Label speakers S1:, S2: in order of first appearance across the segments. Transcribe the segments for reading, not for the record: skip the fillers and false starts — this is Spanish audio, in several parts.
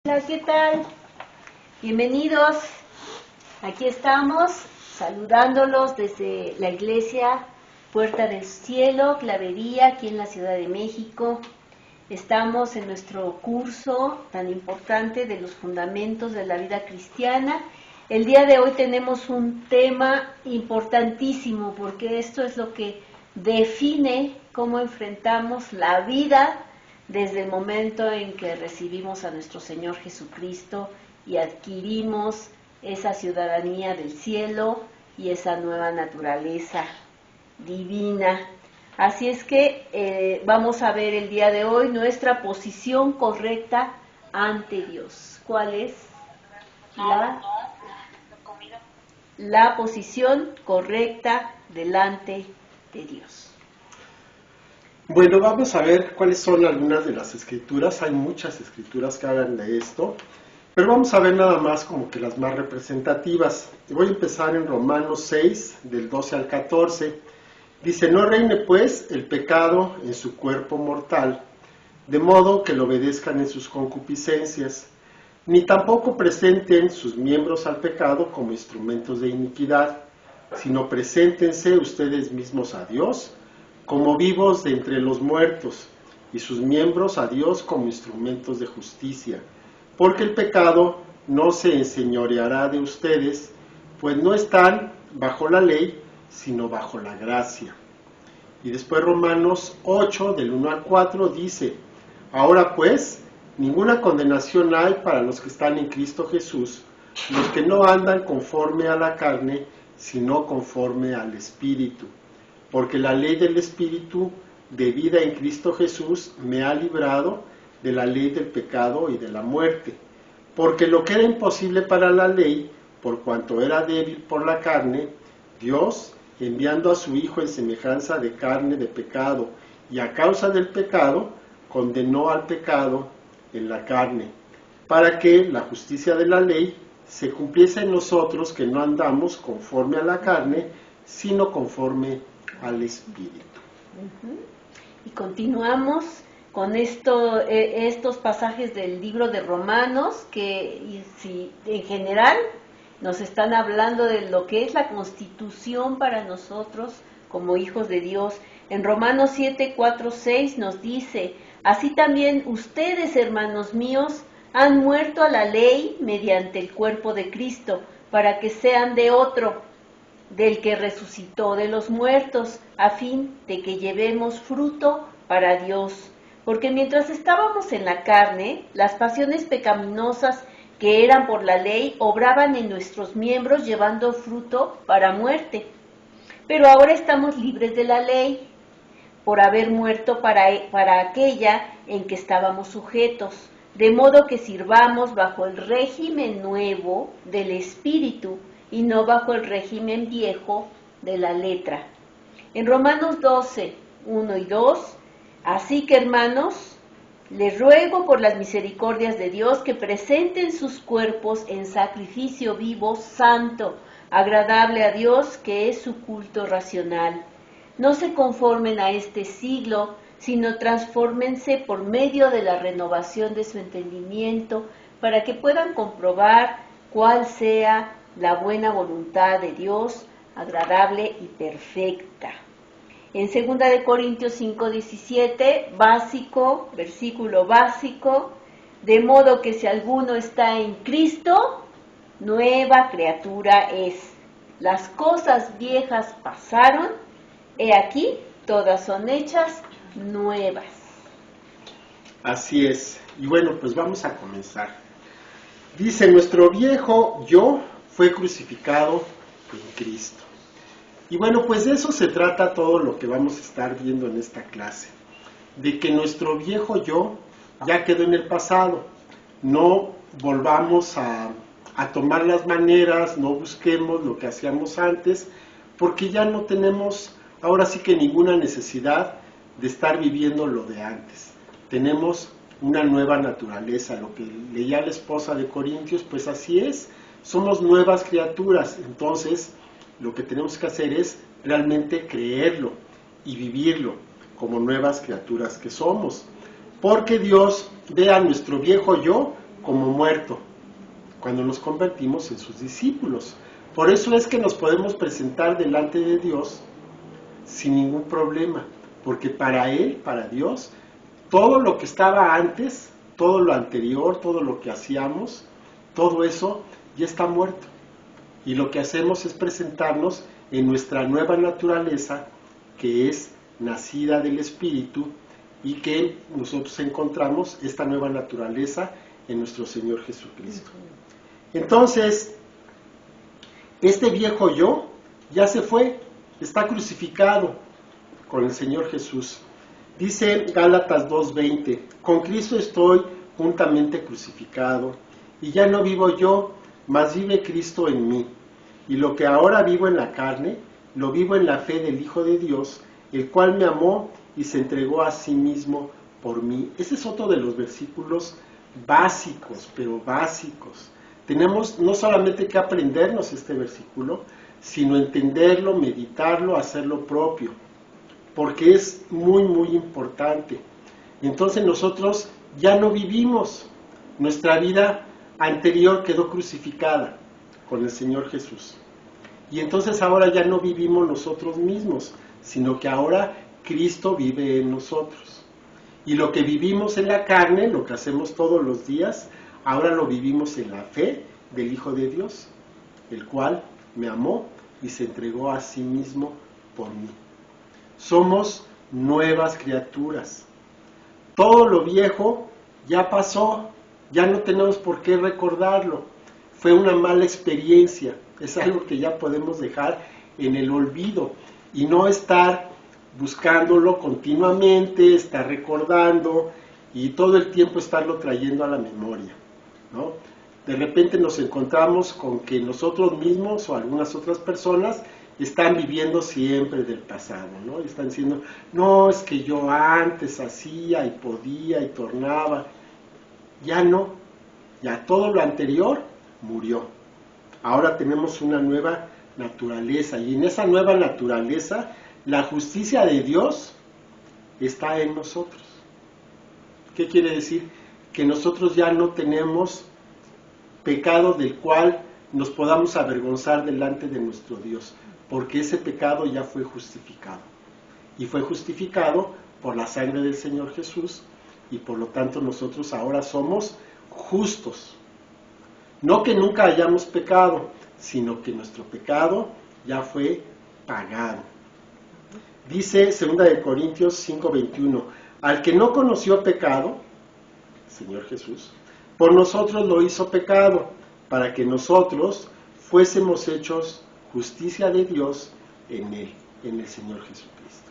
S1: Hola, ¿qué tal? Bienvenidos. Aquí estamos saludándolos desde la iglesia Puerta del Cielo, Clavería, aquí en la Ciudad de México. Estamos en nuestro curso tan importante de los fundamentos de la vida cristiana. El día de hoy tenemos un tema importantísimo porque esto es lo que define cómo enfrentamos la vida desde el momento en que recibimos a nuestro Señor Jesucristo y adquirimos esa ciudadanía del cielo y esa nueva naturaleza divina. Así es que vamos a ver el día de hoy nuestra posición correcta ante Dios. ¿Cuál es la posición correcta delante de Dios?
S2: Bueno, vamos a ver cuáles son algunas de las escrituras. Hay muchas escrituras que hablan de esto, pero vamos a ver nada más como que las más representativas. Voy a empezar en Romanos 6, del 12 al 14. Dice: no reine pues el pecado en su cuerpo mortal, de modo que lo obedezcan en sus concupiscencias, ni tampoco presenten sus miembros al pecado como instrumentos de iniquidad, sino preséntense ustedes mismos a Dios como vivos de entre los muertos, y sus miembros a Dios como instrumentos de justicia, porque el pecado no se enseñoreará de ustedes, pues no están bajo la ley, sino bajo la gracia. Y después Romanos 8, del 1 al 4, dice: ahora pues, ninguna condenación hay para los que están en Cristo Jesús, los que no andan conforme a la carne, sino conforme al Espíritu. Porque la ley del Espíritu de vida en Cristo Jesús me ha librado de la ley del pecado y de la muerte. Porque lo que era imposible para la ley, por cuanto era débil por la carne, Dios, enviando a su Hijo en semejanza de carne de pecado, y a causa del pecado, condenó al pecado en la carne, para que la justicia de la ley se cumpliese en nosotros, que no andamos conforme a la carne, sino conforme al Espíritu.
S1: Y continuamos con estos pasajes del libro de Romanos que en general nos están hablando de lo que es la constitución para nosotros como hijos de Dios. En Romanos 7, 4, 6 nos dice: así también ustedes, hermanos míos, han muerto a la ley mediante el cuerpo de Cristo, para que sean de otro, del que resucitó de los muertos, a fin de que llevemos fruto para Dios. Porque mientras estábamos en la carne, las pasiones pecaminosas que eran por la ley obraban en nuestros miembros, llevando fruto para muerte. Pero ahora estamos libres de la ley, por haber muerto para aquella en que estábamos sujetos, de modo que sirvamos bajo el régimen nuevo del Espíritu, y no bajo el régimen viejo de la letra. En Romanos 12, 1 y 2, así que, hermanos, les ruego por las misericordias de Dios que presenten sus cuerpos en sacrificio vivo, santo, agradable a Dios, que es su culto racional. No se conformen a este siglo, sino transfórmense por medio de la renovación de su entendimiento, para que puedan comprobar cuál sea la buena voluntad de Dios, agradable y perfecta. En 2 de Corintios 5:17, básico, versículo básico: de modo que si alguno está en Cristo, nueva criatura es. Las cosas viejas pasaron, he aquí, todas son hechas nuevas.
S2: Así es. Y bueno, pues vamos a comenzar. Dice: nuestro viejo yo fue crucificado en Cristo. Y bueno, pues de eso se trata todo lo que vamos a estar viendo en esta clase. De que nuestro viejo yo ya quedó en el pasado. No volvamos a tomar las maneras, no busquemos lo que hacíamos antes, porque ya no tenemos ahora sí que ninguna necesidad de estar viviendo lo de antes. Tenemos una nueva naturaleza. Lo que leía la esposa de Corintios, pues así es. Somos nuevas criaturas. Entonces, lo que tenemos que hacer es realmente creerlo y vivirlo como nuevas criaturas que somos. Porque Dios ve a nuestro viejo yo como muerto cuando nos convertimos en sus discípulos. Por eso es que nos podemos presentar delante de Dios sin ningún problema, porque para Él, para Dios, todo lo que estaba antes, todo lo anterior, todo lo que hacíamos, todo eso ya está muerto. Y lo que hacemos es presentarnos en nuestra nueva naturaleza, que es nacida del Espíritu, y que nosotros encontramos esta nueva naturaleza en nuestro Señor Jesucristo. Entonces, este viejo yo ya se fue, está crucificado con el Señor Jesús. Dice Gálatas 2:20, con Cristo estoy juntamente crucificado, y ya no vivo yo, mas vive Cristo en mí. Y lo que ahora vivo en la carne, lo vivo en la fe del Hijo de Dios, el cual me amó y se entregó a sí mismo por mí. Ese es otro de los versículos básicos, pero básicos. Tenemos no solamente que aprendernos este versículo, sino entenderlo, meditarlo, hacerlo propio, porque es muy, muy importante. Entonces nosotros ya no vivimos, nuestra vida anterior quedó crucificada con el Señor Jesús. Y entonces ahora ya no vivimos nosotros mismos, sino que ahora Cristo vive en nosotros. Y lo que vivimos en la carne, lo que hacemos todos los días, ahora lo vivimos en la fe del Hijo de Dios, el cual me amó y se entregó a sí mismo por mí. Somos nuevas criaturas. Todo lo viejo ya pasó, ya no tenemos por qué recordarlo. Fue una mala experiencia, es algo que ya podemos dejar en el olvido y no estar buscándolo continuamente, estar recordando y todo el tiempo estarlo trayendo a la memoria, ¿no? De repente nos encontramos con que nosotros mismos o algunas otras personas están viviendo siempre del pasado, ¿no? Y están diciendo, no, es que yo antes hacía y podía y tornaba. Ya no, ya todo lo anterior murió. Ahora tenemos una nueva naturaleza y en esa nueva naturaleza la justicia de Dios está en nosotros. ¿Qué quiere decir? Que nosotros ya no tenemos pecado del cual nos podamos avergonzar delante de nuestro Dios, porque ese pecado ya fue justificado. Y fue justificado por la sangre del Señor Jesús, y por lo tanto nosotros ahora somos justos. No que nunca hayamos pecado, sino que nuestro pecado ya fue pagado. Dice 2 Corintios 5:21, al que no conoció pecado, Señor Jesús, por nosotros lo hizo pecado, para que nosotros fuésemos hechos justicia de Dios en él, en el Señor Jesucristo.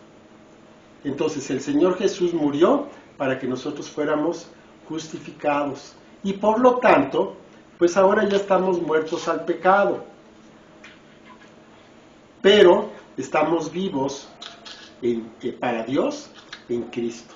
S2: Entonces el Señor Jesús murió para que nosotros fuéramos justificados. Y por lo tanto, pues ahora ya estamos muertos al pecado. Pero estamos vivos para Dios en Cristo.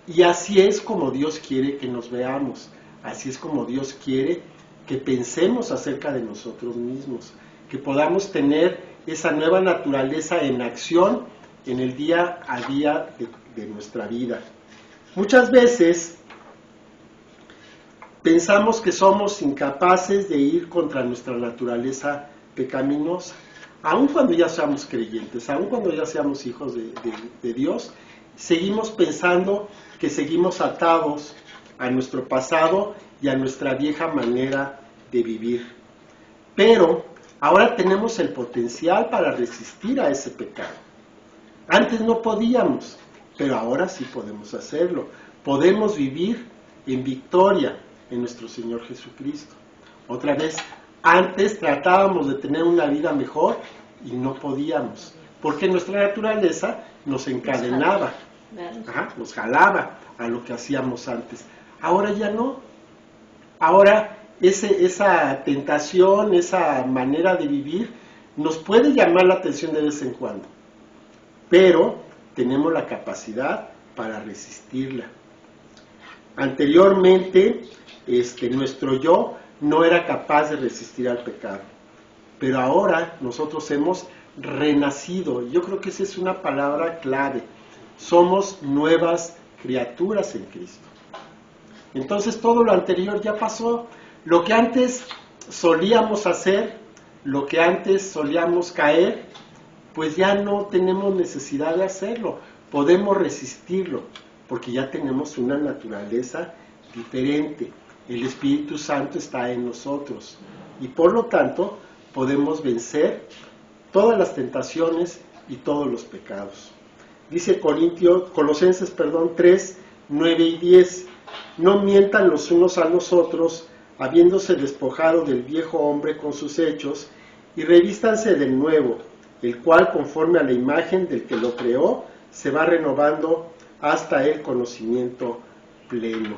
S2: Y así es como Dios quiere que nos veamos. Así es como Dios quiere que pensemos acerca de nosotros mismos. Que podamos tener esa nueva naturaleza en acción en el día a día de nuestra vida. Muchas veces pensamos que somos incapaces de ir contra nuestra naturaleza pecaminosa, aun cuando ya seamos creyentes, aun cuando ya seamos hijos de Dios, seguimos pensando que seguimos atados a nuestro pasado y a nuestra vieja manera de vivir. Pero ahora tenemos el potencial para resistir a ese pecado. Antes no podíamos, pero ahora sí podemos hacerlo. Podemos vivir en victoria en nuestro Señor Jesucristo. Otra vez, antes tratábamos de tener una vida mejor y no podíamos, porque nuestra naturaleza nos encadenaba, nos jalaba a lo que hacíamos antes. Ahora ya no. Ahora esa tentación, esa manera de vivir, nos puede llamar la atención de vez en cuando, pero tenemos la capacidad para resistirla. Anteriormente, nuestro yo no era capaz de resistir al pecado, pero ahora nosotros hemos renacido. Yo creo que esa es una palabra clave. Somos nuevas criaturas en Cristo. Entonces todo lo anterior ya pasó. Lo que antes solíamos hacer, lo que antes solíamos caer, pues ya no tenemos necesidad de hacerlo. Podemos resistirlo, porque ya tenemos una naturaleza diferente. El Espíritu Santo está en nosotros y por lo tanto podemos vencer todas las tentaciones y todos los pecados. Dice Colosenses 3, 9 y 10, no mientan los unos a los otros, habiéndose despojado del viejo hombre con sus hechos, y revístanse del nuevo, el cual conforme a la imagen del que lo creó, se va renovando hasta el conocimiento pleno.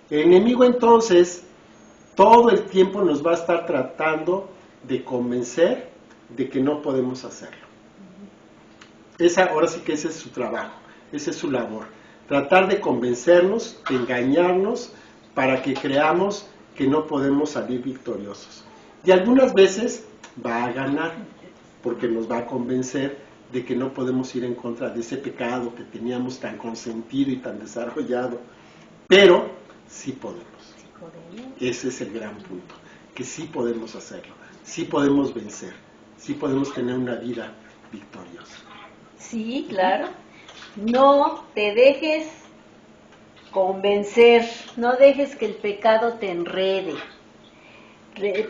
S2: El enemigo entonces todo el tiempo nos va a estar tratando de convencer de que no podemos hacerlo. Ahora sí que ese es su trabajo, esa es su labor. Tratar de convencernos, de engañarnos, para que creamos que no podemos salir victoriosos. Y algunas veces va a ganar, porque nos va a convencer de que no podemos ir en contra de ese pecado que teníamos tan consentido y tan desarrollado. Pero sí podemos. Ese es el gran punto, que sí podemos hacerlo, sí podemos vencer, sí podemos tener una vida victoriosa.
S1: Sí, claro. No te dejes convencer, no dejes que el pecado te enrede.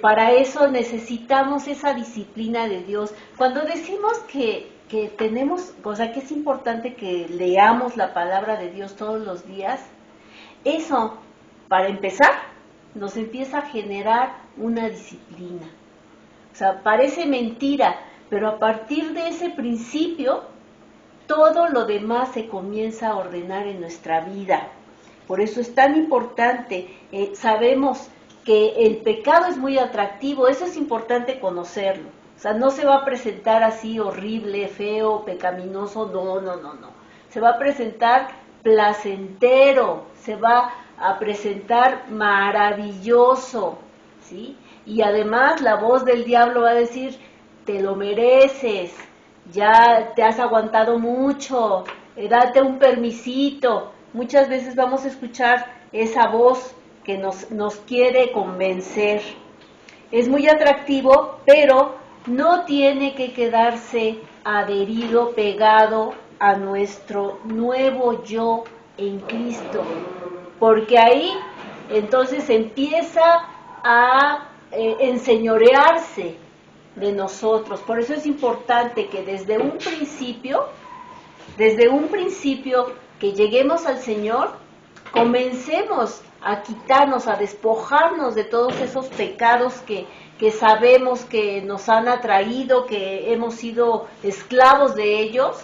S1: Para eso necesitamos esa disciplina de Dios. Cuando decimos que tenemos, o sea, que es importante que leamos la palabra de Dios todos los días, eso, para empezar, nos empieza a generar una disciplina. O sea, parece mentira, pero a partir de ese principio, todo lo demás se comienza a ordenar en nuestra vida. Por eso es tan importante. Sabemos que el pecado es muy atractivo, eso es importante conocerlo. O sea, no se va a presentar así horrible, feo, pecaminoso, no. Se va a presentar placentero, se va a presentar maravilloso, ¿sí? Y además la voz del diablo va a decir, te lo mereces, ya te has aguantado mucho, date un permisito. Muchas veces vamos a escuchar esa voz que nos quiere convencer. Es muy atractivo, pero no tiene que quedarse adherido, pegado a nuestro nuevo yo en Cristo, porque ahí entonces empieza a enseñorearse de nosotros. Por eso es importante que desde un principio que lleguemos al Señor, comencemos a quitarnos, a despojarnos de todos esos pecados que sabemos que nos han atraído, que hemos sido esclavos de ellos.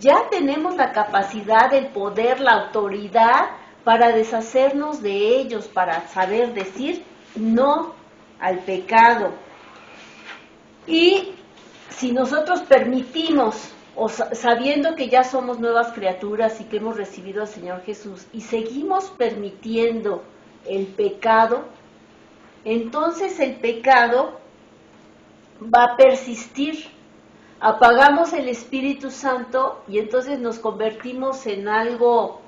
S1: Ya tenemos la capacidad, el poder, la autoridad para deshacernos de ellos, para saber decir no al pecado. Y si nosotros permitimos, o sabiendo que ya somos nuevas criaturas y que hemos recibido al Señor Jesús, y seguimos permitiendo el pecado, entonces el pecado va a persistir. Apagamos el Espíritu Santo y entonces nos convertimos en algo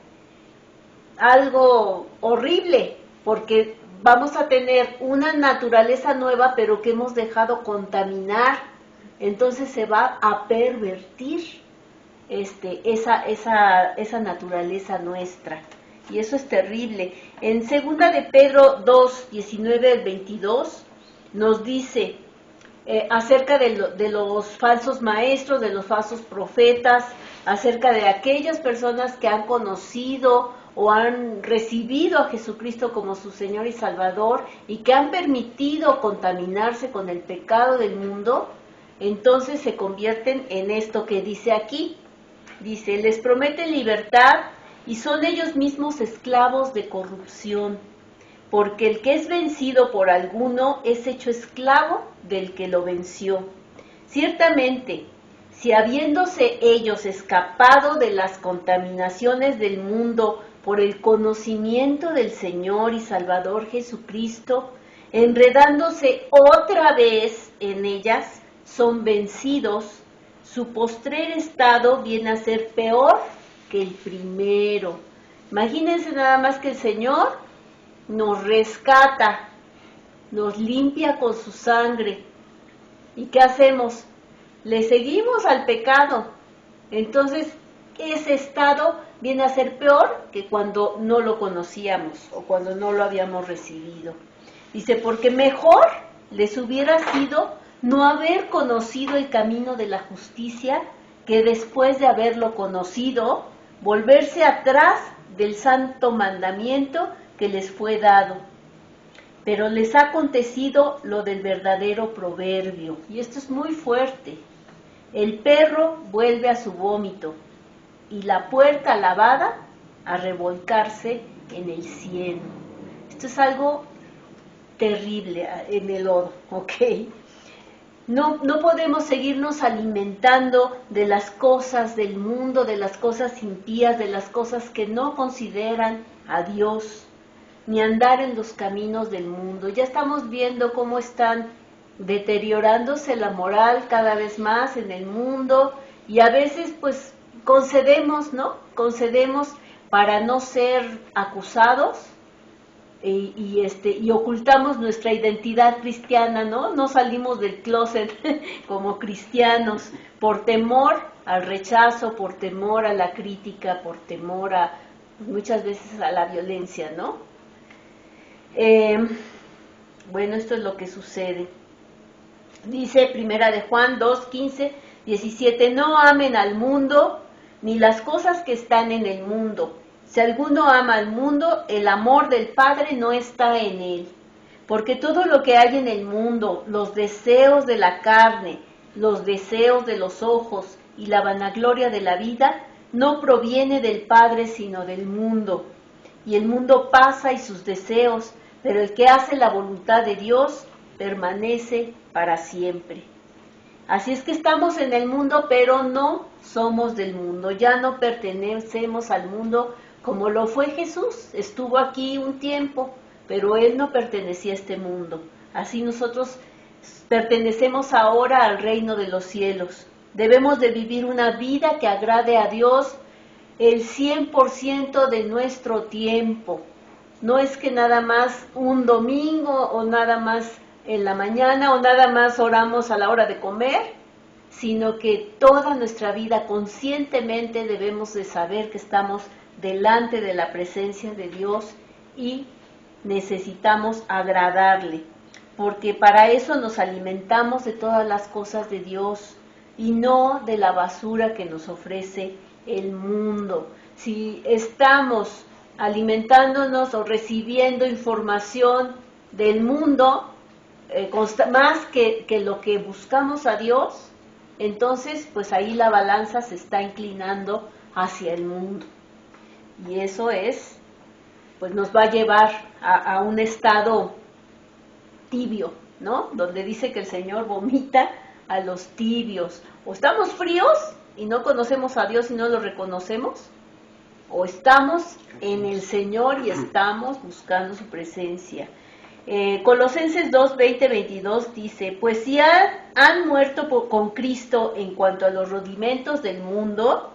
S1: horrible, porque vamos a tener una naturaleza nueva, pero que hemos dejado contaminar. Entonces se va a pervertir esa naturaleza nuestra. Y eso es terrible. En 2 de Pedro 2, 19 al 22, nos dice acerca de los falsos maestros, de los falsos profetas, acerca de aquellas personas que han conocido o han recibido a Jesucristo como su Señor y Salvador y que han permitido contaminarse con el pecado del mundo. Entonces se convierten en esto que dice aquí. Dice, les prometen libertad y son ellos mismos esclavos de corrupción, porque el que es vencido por alguno es hecho esclavo del que lo venció. Ciertamente, si habiéndose ellos escapado de las contaminaciones del mundo por el conocimiento del Señor y Salvador Jesucristo, enredándose otra vez en ellas, son vencidos, su postrer estado viene a ser peor que el primero. Imagínense nada más que el Señor nos rescata, nos limpia con su sangre. ¿Y qué hacemos? Le seguimos al pecado. Entonces, ese estado viene a ser peor que cuando no lo conocíamos o cuando no lo habíamos recibido. Dice, porque mejor les hubiera sido no haber conocido el camino de la justicia que después de haberlo conocido, volverse atrás del santo mandamiento que les fue dado. Pero les ha acontecido lo del verdadero proverbio, y esto es muy fuerte. El perro vuelve a su vómito, y la puerta lavada a revolcarse en el cieno. Esto es algo terrible en el lodo, ¿ok? No podemos seguirnos alimentando de las cosas del mundo, de las cosas impías, de las cosas que no consideran a Dios, ni andar en los caminos del mundo. Ya estamos viendo cómo están deteriorándose la moral cada vez más en el mundo, y a veces pues concedemos, ¿no? Concedemos para no ser acusados y ocultamos nuestra identidad cristiana, ¿no? No salimos del closet como cristianos por temor al rechazo, por temor a la crítica, por temor a muchas veces a la violencia, ¿no? Bueno, esto es lo que sucede. Dice Primera de Juan 2, 15, 17, no amen al mundo ni las cosas que están en el mundo. Si alguno ama al mundo, el amor del Padre no está en él. Porque todo lo que hay en el mundo, los deseos de la carne, los deseos de los ojos y la vanagloria de la vida, no proviene del Padre sino del mundo. Y el mundo pasa y sus deseos, pero el que hace la voluntad de Dios permanece para siempre. Así es que estamos en el mundo, pero no somos del mundo, ya no pertenecemos al mundo como lo fue Jesús. Estuvo aquí un tiempo, pero Él no pertenecía a este mundo. Así nosotros pertenecemos ahora al reino de los cielos. Debemos de vivir una vida que agrade a Dios el 100% de nuestro tiempo. No es que nada más un domingo o nada más en la mañana o nada más oramos a la hora de comer, sino que toda nuestra vida conscientemente debemos de saber que estamos delante de la presencia de Dios y necesitamos agradarle, porque para eso nos alimentamos de todas las cosas de Dios y no de la basura que nos ofrece el mundo. Si estamos alimentándonos o recibiendo información del mundo más que lo que buscamos a Dios, entonces pues ahí la balanza se está inclinando hacia el mundo. Y eso pues nos va a llevar a un estado tibio, ¿no? Donde dice que el Señor vomita a los tibios. O estamos fríos y no conocemos a Dios y no lo reconocemos, o estamos en el Señor y estamos buscando su presencia. Colosenses 2, 20, 22 dice, pues si han muerto con Cristo en cuanto a los rudimentos del mundo,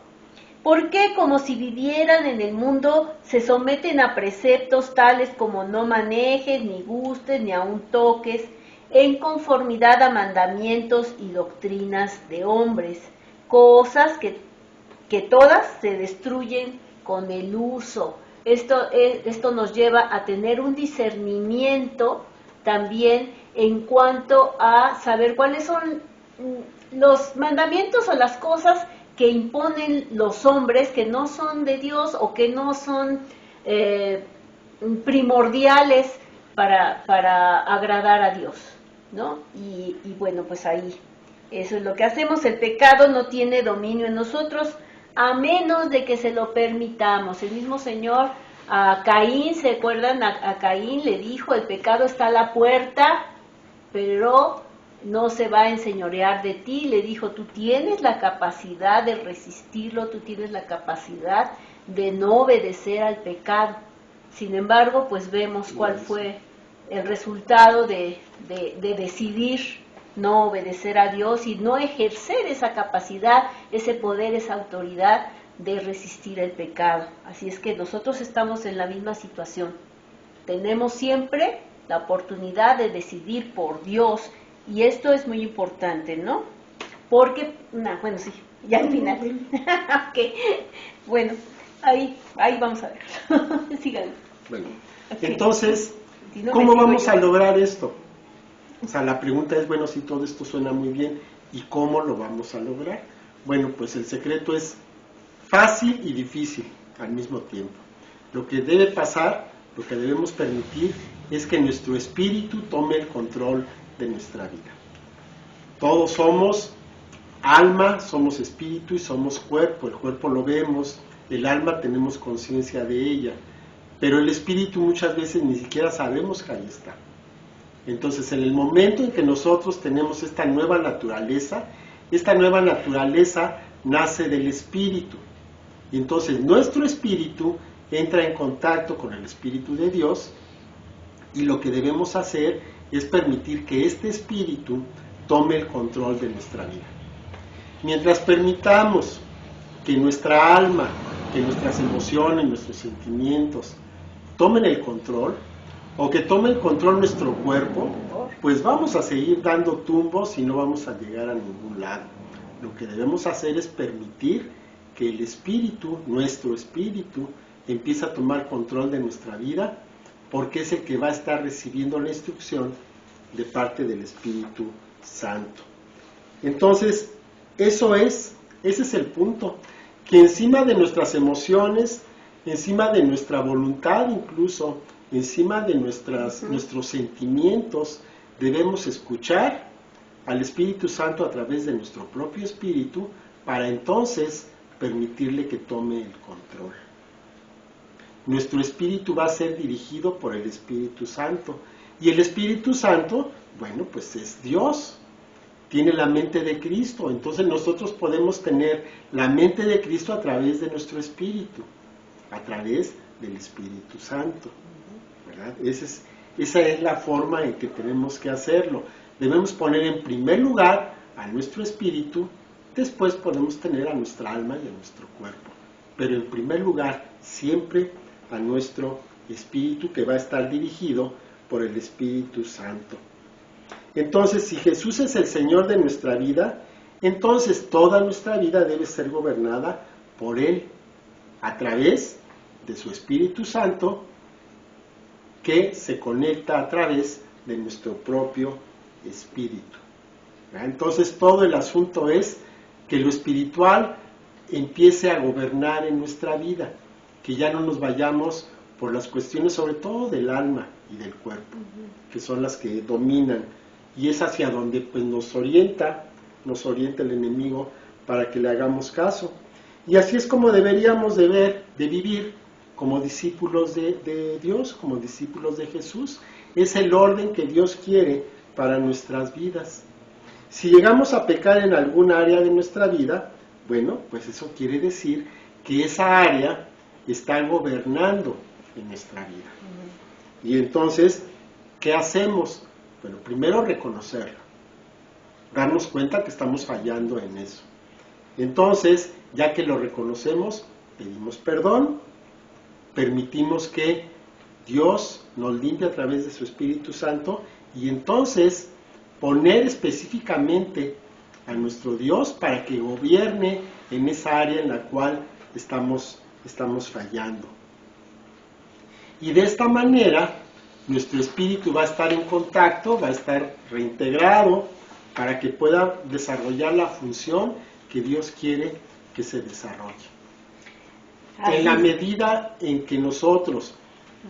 S1: ¿por qué como si vivieran en el mundo se someten a preceptos tales como no manejes, ni gustes, ni aun toques, en conformidad a mandamientos y doctrinas de hombres? Cosas que todas se destruyen con el uso. Esto nos lleva a tener un discernimiento también en cuanto a saber cuáles son los mandamientos o las cosas que imponen los hombres que no son de Dios o que no son primordiales para agradar a Dios, ¿no? Y bueno, pues ahí, eso es lo que hacemos. El pecado no tiene dominio en nosotros, a menos de que se lo permitamos. El mismo Señor a Caín, ¿se acuerdan? A Caín le dijo, el pecado está a la puerta, pero no se va a enseñorear de ti. Le dijo, tú tienes la capacidad de resistirlo, tú tienes la capacidad de no obedecer al pecado. Sin embargo, pues vemos cuál fue el resultado de decidir no obedecer a Dios y no ejercer esa capacidad, ese poder, esa autoridad de resistir el pecado. Así es que nosotros estamos en la misma situación. Tenemos siempre la oportunidad de decidir por Dios, y esto es muy importante, ¿no? Porque, bueno, sí, ya al final. Okay. Bueno, ahí vamos a ver. Síganme.
S2: Bueno,
S1: Okay.
S2: entonces,
S1: Si no,
S2: ¿cómo
S1: me sigo
S2: vamos
S1: yo.
S2: a lograr esto? O sea, la pregunta es, bueno, si todo esto suena muy bien, ¿y cómo lo vamos a lograr? Bueno, pues el secreto es fácil y difícil al mismo tiempo. Lo que debe pasar, lo que debemos permitir, es que nuestro espíritu tome el control de nuestra vida. Todos somos alma, somos espíritu y somos cuerpo. El cuerpo lo vemos, el alma tenemos conciencia de ella, pero el espíritu muchas veces ni siquiera sabemos que ahí está. Entonces, en el momento en que nosotros tenemos esta nueva naturaleza nace del espíritu. Y entonces nuestro espíritu entra en contacto con el Espíritu de Dios, y lo que debemos hacer es permitir que este espíritu tome el control de nuestra vida. Mientras permitamos que nuestra alma, que nuestras emociones, nuestros sentimientos tomen el control, o que tome el control nuestro cuerpo, pues vamos a seguir dando tumbos y no vamos a llegar a ningún lado. Lo que debemos hacer es permitir que el espíritu, nuestro espíritu, empiece a tomar control de nuestra vida, porque es el que va a estar recibiendo la instrucción de parte del Espíritu Santo. Entonces, ese es el punto, que encima de nuestras emociones, encima de nuestra voluntad incluso, encima de nuestros sentimientos, debemos escuchar al Espíritu Santo a través de nuestro propio espíritu, para entonces permitirle que tome el control. Nuestro espíritu va a ser dirigido por el Espíritu Santo, y el Espíritu Santo, bueno, pues es Dios, tiene la mente de Cristo. Entonces nosotros podemos tener la mente de Cristo a través de nuestro espíritu, a través del Espíritu Santo, ¿verdad? Esa es la forma en que tenemos que hacerlo. Debemos poner en primer lugar a nuestro espíritu, después podemos tener a nuestra alma y a nuestro cuerpo, pero en primer lugar siempre a nuestro espíritu, que va a estar dirigido por el Espíritu Santo. Entonces, si Jesús es el Señor de nuestra vida, entonces toda nuestra vida debe ser gobernada por Él, a través de su Espíritu Santo, que se conecta a través de nuestro propio espíritu. Entonces, todo el asunto es que lo espiritual empiece a gobernar en nuestra vida, que ya no nos vayamos por las cuestiones, sobre todo del alma y del cuerpo, que son las que dominan, y es hacia donde pues nos orienta el enemigo para que le hagamos caso. Y así es como deberíamos de vivir como discípulos de Dios, como discípulos de Jesús. Es el orden que Dios quiere para nuestras vidas. Si llegamos a pecar en algún área de nuestra vida, bueno, pues eso quiere decir que esa área está gobernando en nuestra vida. Y entonces, ¿qué hacemos? Bueno, primero reconocerlo, darnos cuenta que estamos fallando en eso. Entonces, ya que lo reconocemos, pedimos perdón, permitimos que Dios nos limpie a través de su Espíritu Santo, y entonces poner específicamente a nuestro Dios para que gobierne en esa área en la cual estamos fallando. Y de esta manera, nuestro espíritu va a estar en contacto, va a estar reintegrado para que pueda desarrollar la función que Dios quiere que se desarrolle. En la medida en que nosotros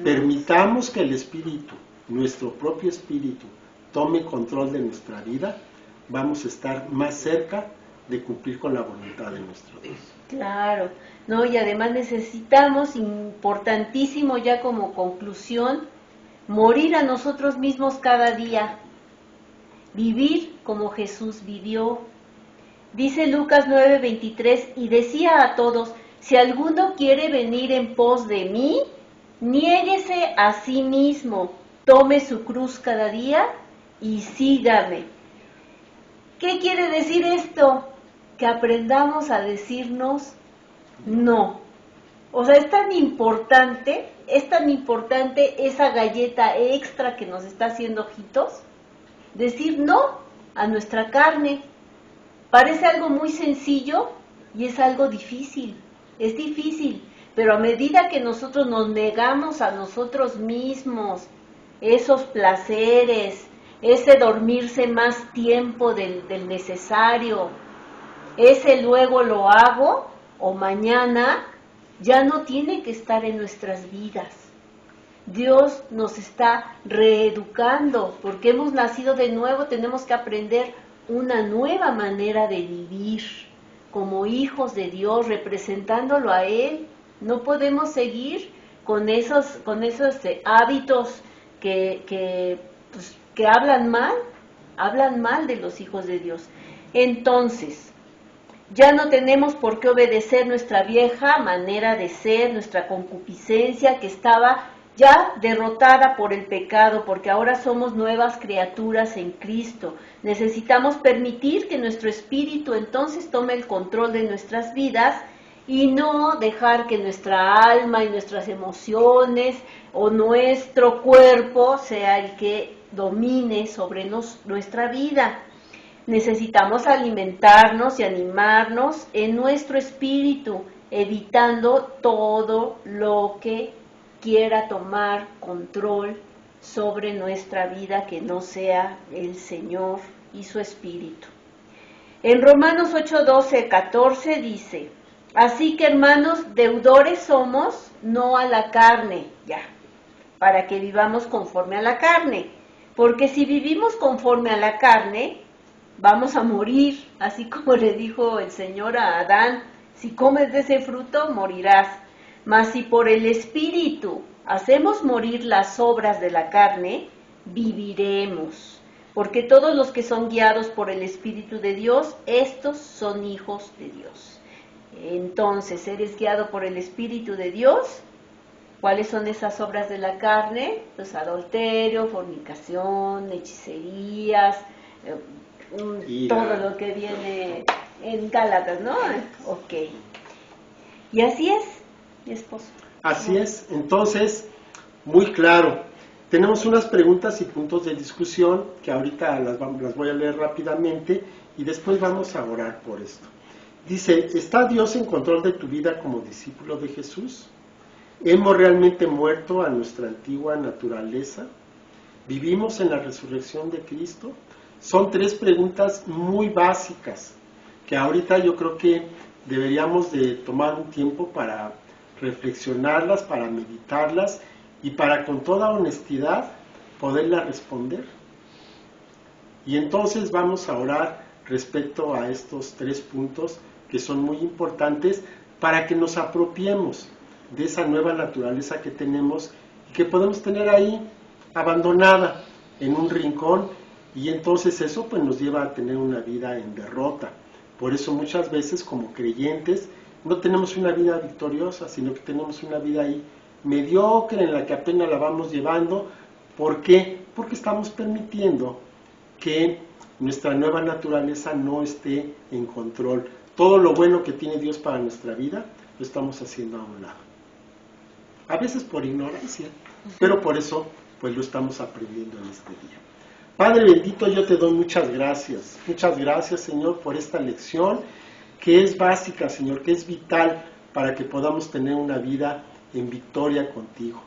S2: permitamos que el espíritu, nuestro propio espíritu, tome control de nuestra vida, vamos a estar más cerca de cumplir con la voluntad de nuestro Dios.
S1: Claro, no, y además necesitamos, importantísimo ya como conclusión, morir a nosotros mismos cada día, vivir como Jesús vivió. Dice Lucas 9:23, y decía a todos: si alguno quiere venir en pos de mí, niéguese a sí mismo, tome su cruz cada día y sígame. ¿Qué quiere decir esto? Que aprendamos a decirnos No. O sea, es tan importante esa galleta extra que nos está haciendo ojitos, decir no a nuestra carne. Parece algo muy sencillo y es algo difícil, es difícil, pero a medida que nosotros nos negamos a nosotros mismos esos placeres, ese dormirse más tiempo del necesario, ese luego lo hago o mañana, ya no tiene que estar en nuestras vidas. Dios nos está reeducando, porque hemos nacido de nuevo, tenemos que aprender una nueva manera de vivir como hijos de Dios, representándolo a Él. No podemos seguir con esos hábitos que hablan mal de los hijos de Dios. Entonces, ya no tenemos por qué obedecer nuestra vieja manera de ser, nuestra concupiscencia que estaba ya derrotada por el pecado, porque ahora somos nuevas criaturas en Cristo. Necesitamos permitir que nuestro espíritu entonces tome el control de nuestras vidas y no dejar que nuestra alma y nuestras emociones o nuestro cuerpo sea el que domine sobre nuestra vida. Necesitamos alimentarnos y animarnos en nuestro espíritu, evitando todo lo que quiera tomar control sobre nuestra vida que no sea el Señor y su espíritu. En Romanos 8, 12, 14 dice: así que, hermanos, deudores somos, no a la carne, ya, para que vivamos conforme a la carne. Porque si vivimos conforme a la carne, vamos a morir, así como le dijo el Señor a Adán: si comes de ese fruto, morirás. Mas si por el Espíritu hacemos morir las obras de la carne, viviremos. Porque todos los que son guiados por el Espíritu de Dios, estos son hijos de Dios. Entonces, ¿eres guiado por el Espíritu de Dios? ¿Cuáles son esas obras de la carne? Pues adulterio, fornicación, hechicerías, todo lo que viene en Gálatas, ¿no? Ok. Y así es, mi esposo.
S2: Así es. Entonces, muy claro. Tenemos unas preguntas y puntos de discusión que ahorita las voy a leer rápidamente y después vamos a orar por esto. Dice: ¿está Dios en control de tu vida como discípulo de Jesús? ¿Hemos realmente muerto a nuestra antigua naturaleza? ¿Vivimos en la resurrección de Cristo? Son tres preguntas muy básicas que ahorita yo creo que deberíamos de tomar un tiempo para reflexionarlas, para meditarlas y para con toda honestidad poderlas responder. Y entonces vamos a orar respecto a estos tres puntos que son muy importantes para que nos apropiemos de esa nueva naturaleza que tenemos y que podemos tener ahí abandonada en un rincón, y entonces eso pues nos lleva a tener una vida en derrota. Por eso muchas veces como creyentes no tenemos una vida victoriosa, sino que tenemos una vida ahí mediocre en la que apenas la vamos llevando. ¿Por qué? Porque estamos permitiendo que nuestra nueva naturaleza no esté en control. Todo lo bueno que tiene Dios para nuestra vida lo estamos haciendo a un lado. A veces por ignorancia, pero por eso pues lo estamos aprendiendo en este día. Padre bendito, yo te doy muchas gracias, Señor, por esta lección que es básica, Señor, que es vital para que podamos tener una vida en victoria contigo.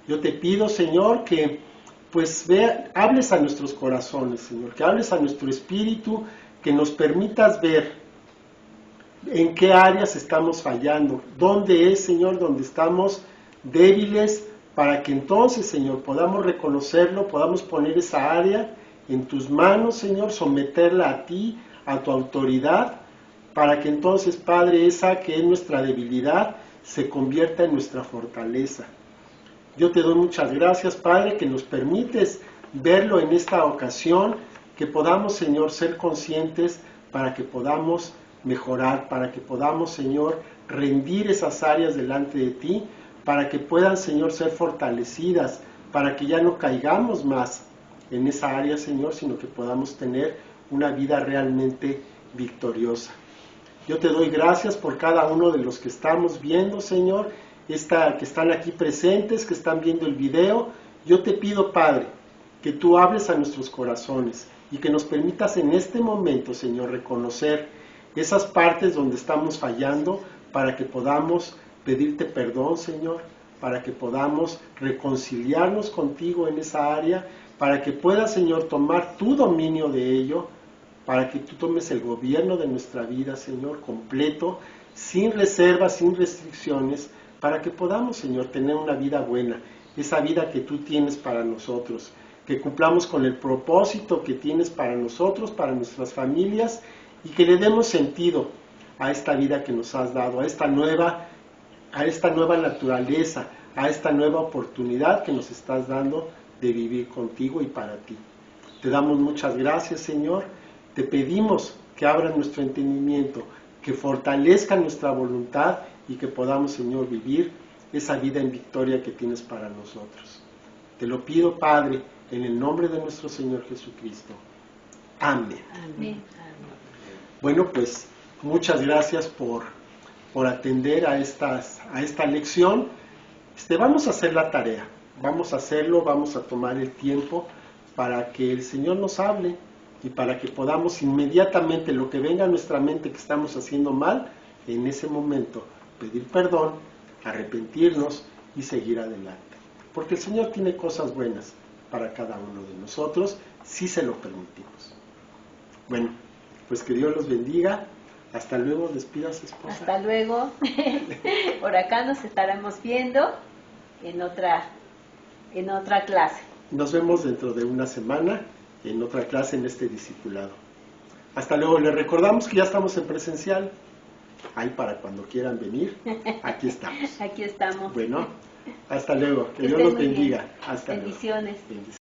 S2: Yo te pido, Señor, que pues hables a nuestros corazones, Señor, que hables a nuestro espíritu, que nos permitas ver en qué áreas estamos fallando, dónde es, Señor, donde estamos débiles, para que entonces, Señor, podamos reconocerlo, podamos poner esa área en tus manos, Señor, someterla a ti, a tu autoridad, para que entonces, Padre, esa que es nuestra debilidad, se convierta en nuestra fortaleza. Yo te doy muchas gracias, Padre, que nos permites verlo en esta ocasión, que podamos, Señor, ser conscientes para que podamos mejorar, para que podamos, Señor, rendir esas áreas delante de ti, para que puedan, Señor, ser fortalecidas, para que ya no caigamos más en esa área, Señor, sino que podamos tener una vida realmente victoriosa. Yo te doy gracias por cada uno de los que estamos viendo, Señor, que están aquí presentes, que están viendo el video. Yo te pido, Padre, que tú hables a nuestros corazones y que nos permitas en este momento, Señor, reconocer esas partes donde estamos fallando para que podamos pedirte perdón, Señor, para que podamos reconciliarnos contigo en esa área, para que puedas, Señor, tomar tu dominio de ello, para que tú tomes el gobierno de nuestra vida, Señor, completo, sin reservas, sin restricciones, para que podamos, Señor, tener una vida buena, esa vida que tú tienes para nosotros, que cumplamos con el propósito que tienes para nosotros, para nuestras familias, y que le demos sentido a esta vida que nos has dado, a esta nueva naturaleza, a esta nueva oportunidad que nos estás dando de vivir contigo y para ti. Te damos muchas gracias, Señor. Te pedimos que abran nuestro entendimiento, que fortalezcan nuestra voluntad y que podamos, Señor, vivir esa vida en victoria que tienes para nosotros. Te lo pido, Padre, en el nombre de nuestro Señor Jesucristo. Amén.
S1: Amén.
S2: Bueno, pues muchas gracias por atender a esta lección. Vamos a hacer la tarea, vamos a hacerlo, vamos a tomar el tiempo para que el Señor nos hable y para que podamos inmediatamente lo que venga a nuestra mente que estamos haciendo mal, en ese momento pedir perdón, arrepentirnos y seguir adelante. Porque el Señor tiene cosas buenas para cada uno de nosotros si se lo permitimos. Bueno, pues que Dios los bendiga. Hasta luego, despídase, esposa.
S1: Hasta luego. Por acá nos estaremos viendo en otra clase.
S2: Nos vemos dentro de una semana en otra clase en este discipulado. Hasta luego. Les recordamos que ya estamos en presencial. Ahí para cuando quieran venir, aquí estamos.
S1: Aquí estamos.
S2: Bueno, hasta luego. Que Dios los bendiga. Hasta
S1: Bendiciones.
S2: Luego. Bendiciones.